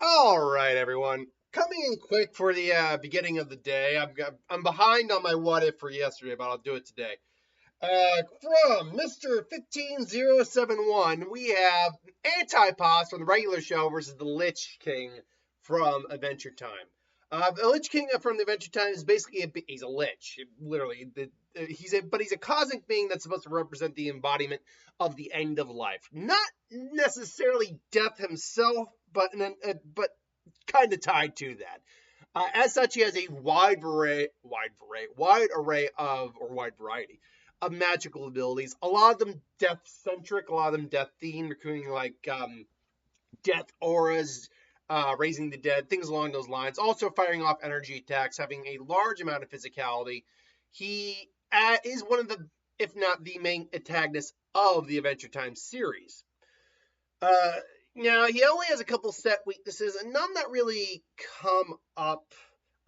All right, everyone. Coming in quick for the beginning of the day. I'm behind on my what if for yesterday, but I'll do it today. From Mr. 15071, we have Antipods from the regular show versus the Lich King from Adventure Time. The Lich King from the Adventure Time is basically he's a lich, literally. He's a cosmic being that's supposed to represent the embodiment of the end of life. Not necessarily death himself, but kind of tied to that. As such, he has a wide variety of magical abilities. A lot of them death centric, a lot of them death themed, including like death auras, raising the dead, things along those lines. Also firing off energy attacks, having a large amount of physicality. He is one of the, if not the main antagonist of the Adventure Time series. Uh, Now he only has a couple set weaknesses, and none that really come up.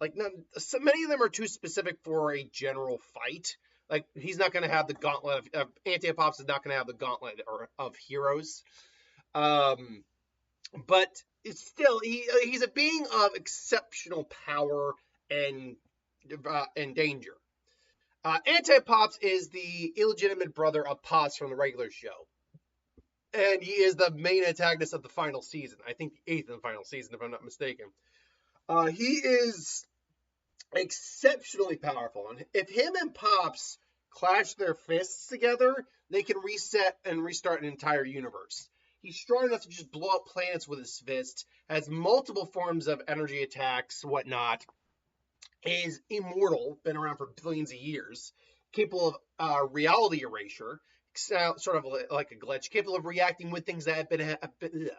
Like none, so many of them are too specific for a general fight. Like he's not going to have the gauntlet of Antipops is not going to have the gauntlet of heroes. Um, but it's still he's a being of exceptional power and danger. Antipops is the illegitimate brother of Pops from the regular show, and he is the main antagonist of the final season. I think the eighth and final season, if I'm not mistaken. He is exceptionally powerful, and if him and Pops clash their fists together, they can reset and restart an entire universe. He's strong enough to just blow up planets with his fist, has multiple forms of energy attacks, whatnot, is immortal, been around for billions of years, capable of reality erasure, sort of like a glitch, capable of reacting with things that have been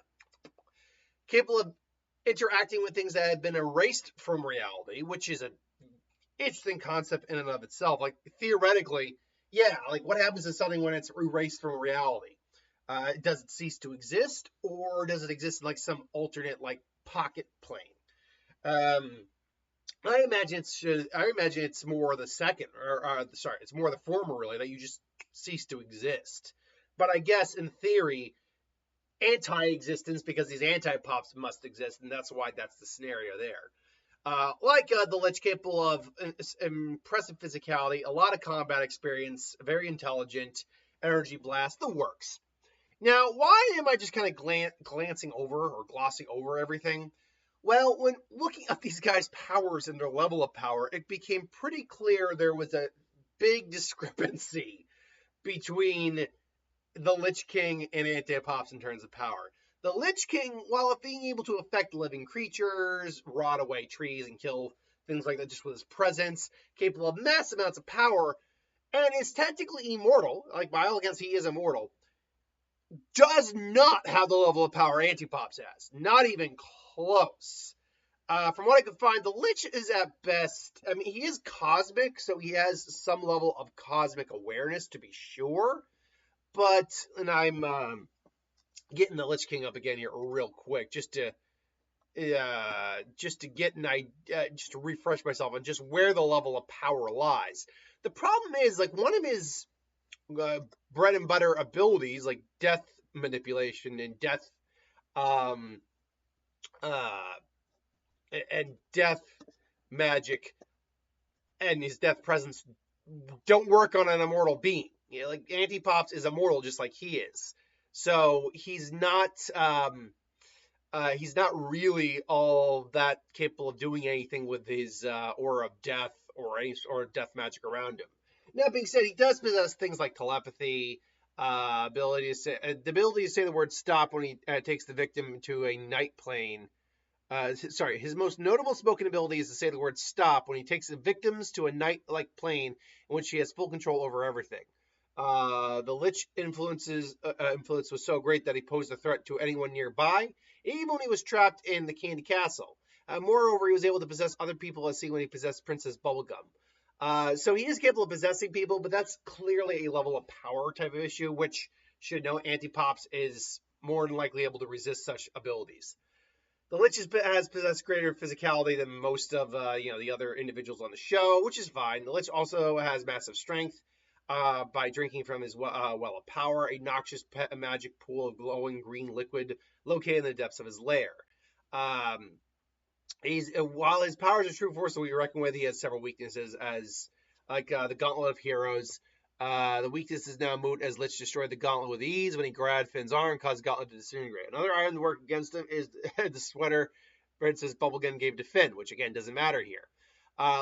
capable of interacting with things that have been erased from reality, which is an interesting concept in and of itself. Like theoretically, yeah, like what happens to something when it's erased from reality? Does it cease to exist, or does it exist in like some alternate like pocket plane? Um, I imagine it's more the second, or sorry, it's more the former really, that you just cease to exist. But I guess in theory, anti-existence because these anti-pops must exist, and that's why that's the scenario there. The Lich, capable of impressive physicality, a lot of combat experience, very intelligent, energy blast, the works. Now, why am I just kind of glancing over or glossing over everything? Well, when looking at these guys' powers and their level of power, it became pretty clear there was a big discrepancy between the Lich King and Antipops in terms of power. The Lich King, while being able to affect living creatures, rot away trees, and kill things like that just with his presence, capable of mass amounts of power, and is technically immortal, like by all accounts he is immortal, does not have the level of power Antipops has. Not even close. From what I could find, the Lich is at best, I mean, he is cosmic, so he has some level of cosmic awareness to be sure. But, and I'm getting the Lich King up again here real quick, just to get an idea, just to refresh myself on just where the level of power lies. The problem is, like, one of his bread and butter abilities, like death manipulation and death, um, and death magic, and his death presence don't work on an immortal being. You know, like Antipops is immortal just like he is. So he's not really all that capable of doing anything with his aura of death or any or death magic around him. That being said, he does possess things like telepathy, the ability to say the word stop when he takes the victim to a night plane. His most notable spoken ability is to say the word stop when he takes the victims to a night-like plane in which he has full control over everything. The Lich influence was so great that he posed a threat to anyone nearby, even when he was trapped in the Candy Castle. Moreover, he was able to possess other people as seen when he possessed Princess Bubblegum. So he is capable of possessing people, but that's clearly a level of power type of issue, which should know Antipops is more than likely able to resist such abilities. The Lich has possessed greater physicality than most of the other individuals on the show, which is fine. The Lich also has massive strength by drinking from his well of power, a noxious magic pool of glowing green liquid located in the depths of his lair. He's while his powers are true force that we reckon with, he has several weaknesses, as like the Gauntlet of Heroes. The weakness is now moot as Lich destroyed the Gauntlet with ease when he grabbed Finn's arm and caused the Gauntlet to disintegrate. Another item to work against him is the sweater Princess Bubblegum gave to Finn, which again doesn't matter here.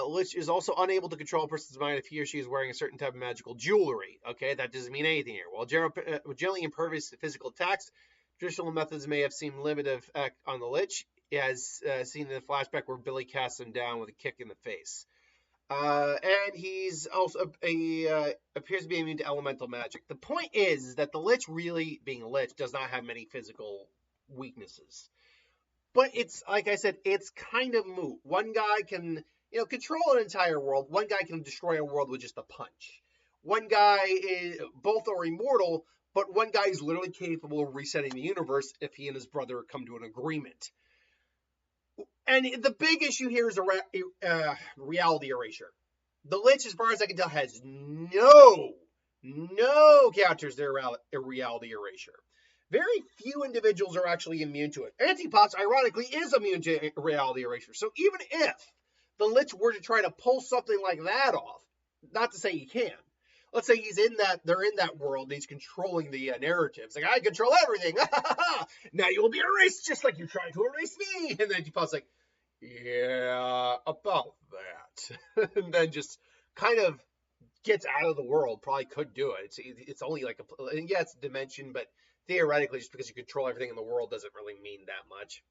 Lich is also unable to control a person's mind if he or she is wearing a certain type of magical jewelry. Okay, that doesn't mean anything here. While generally impervious to physical attacks, traditional methods may have seemed limited effect on the Lich, as seen in the flashback where Billy casts him down with a kick in the face. And he's also appears to be immune to elemental magic. The point is that the Lich, really being a Lich, does not have many physical weaknesses. But it's, like I said, it's kind of moot. One guy can, control an entire world. One guy can destroy a world with just a punch. One guy both are immortal, but one guy is literally capable of resetting the universe if he and his brother come to an agreement. And the big issue here is reality erasure. The Lich, as far as I can tell, has no counters to reality erasure. Very few individuals are actually immune to it. Antipops, ironically, is immune to reality erasure. So even if the Lich were to try to pull something like that off, not to say he can, let's say they're in that world and he's controlling the narratives. Like, I control everything. Now you will be erased just like you tried to erase me. And then Antipop's like, yeah, about that. And then just kind of gets out of the world. Probably could do it. It's only like it's a dimension, but theoretically, just because you control everything in the world doesn't really mean that much.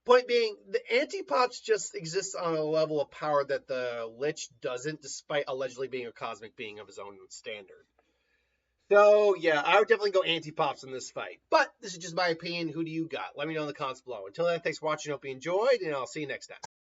Point being, the Antipops just exists on a level of power that the Lich doesn't, despite allegedly being a cosmic being of his own standard. So, yeah, I would definitely go Antipops in this fight. But this is just my opinion. Who do you got? Let me know in the comments below. Until then, thanks for watching. Hope you enjoyed, and I'll see you next time.